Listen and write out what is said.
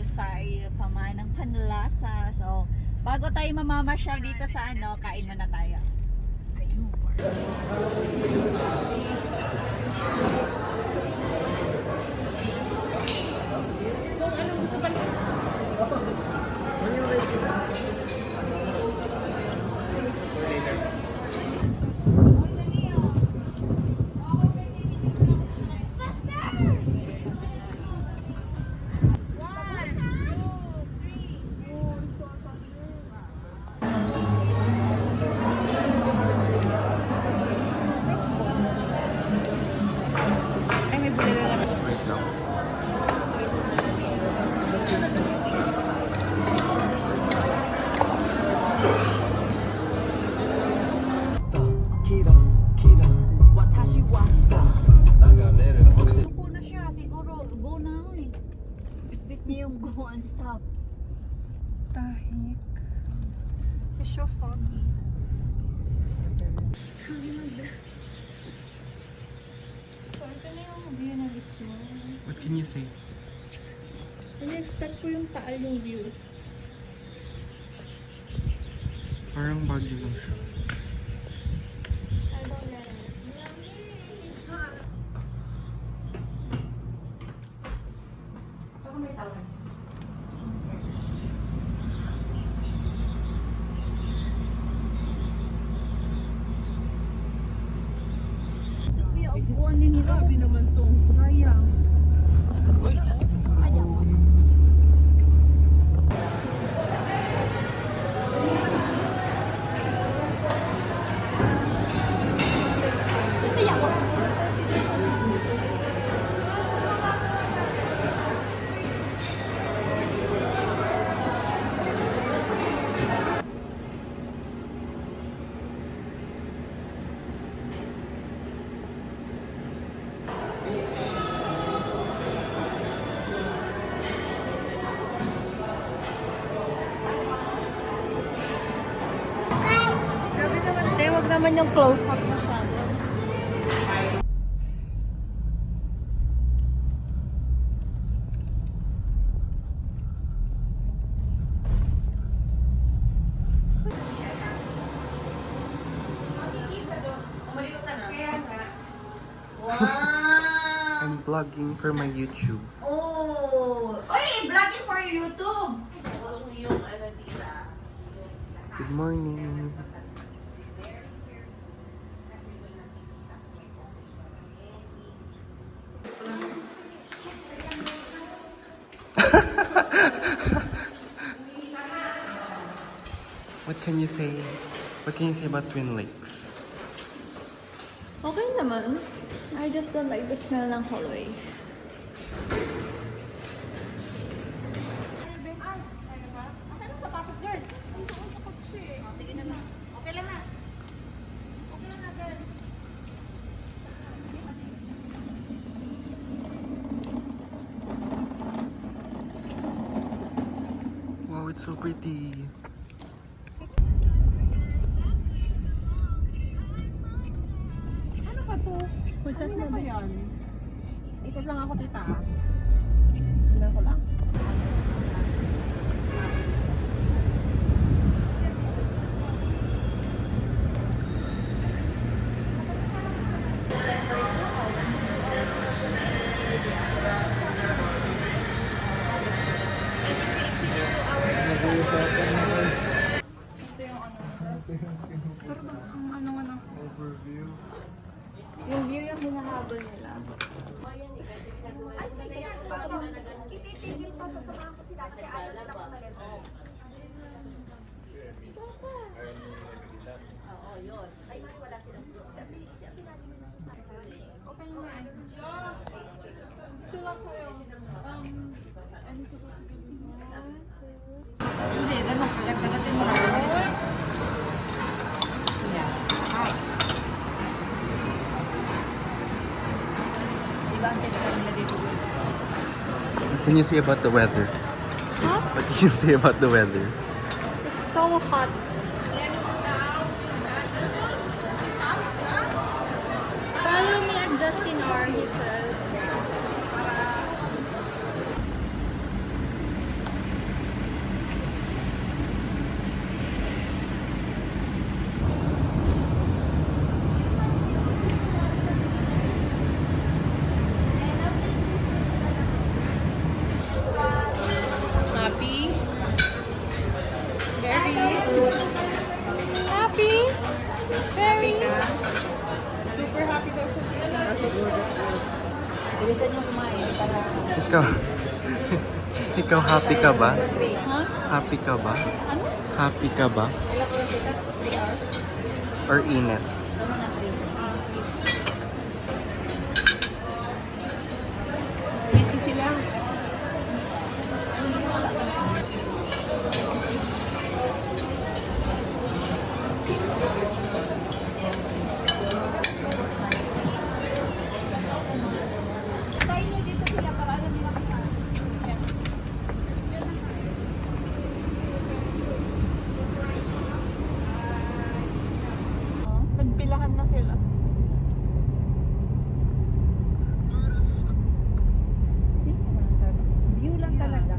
side pamanang panlasa. So, bago tayo mamamasyal dito sa kain muna tayo. Suko na siya, siguro go na Bitbit niya yung go and stop. Tahik. It's so foggy. So, ito na yung view na mismo. What can you say? Ini-expect ko yung taal yung view. Parang Baguio lang siya. I don't know. Saka may tawas. Kuya, upuan din nila. Grabe naman tong. Sayang. Grabe naman. Wag naman yung close-up masyado. Umaliko ka na? Wow! I'm vlogging for my YouTube. Oh! Oy! Vlogging for YouTube! Good morning. What can you say? What can you say about Twin Lakes? Okay naman. I just don't like the smell ng hallway. Asan ang sapatos, girl? Sige na lang. Okay lang na. Okay lang na, girl. Wow, it's so pretty. Ano ba to? Punta Ano na ba ba? yan? Ikot lang ako, tita. Sundan ko lang. Ito yung ano. Pero ang ano nga na. Overview. Yung view yung hinahabol nila. Ititigil pa sa samahan ko sila kasi ayaw sila kumalit. Oo, yun. Ay, wala silang sabi natin mo nasa sakit. Open mo na. Ito lang kayo. I need to go to the Hindi, ganun. Kagat-kagatin mo lang. Yeah. Hi. Diba ang tinatawag nila dito? What can you say about the weather? Huh? What can you say about the weather? It's so hot. Follow me at Justin R, he said. Ikaw, ikaw happy ka ba? Ha? Happy ka ba? Ano? Happy ka ba? Ilang oras ito? 3 hours? Or init? Tama na 3. Busy sila. Tayo nyo dito sila para alam nila kung saan. Nagpilahan na sila. View lang talaga.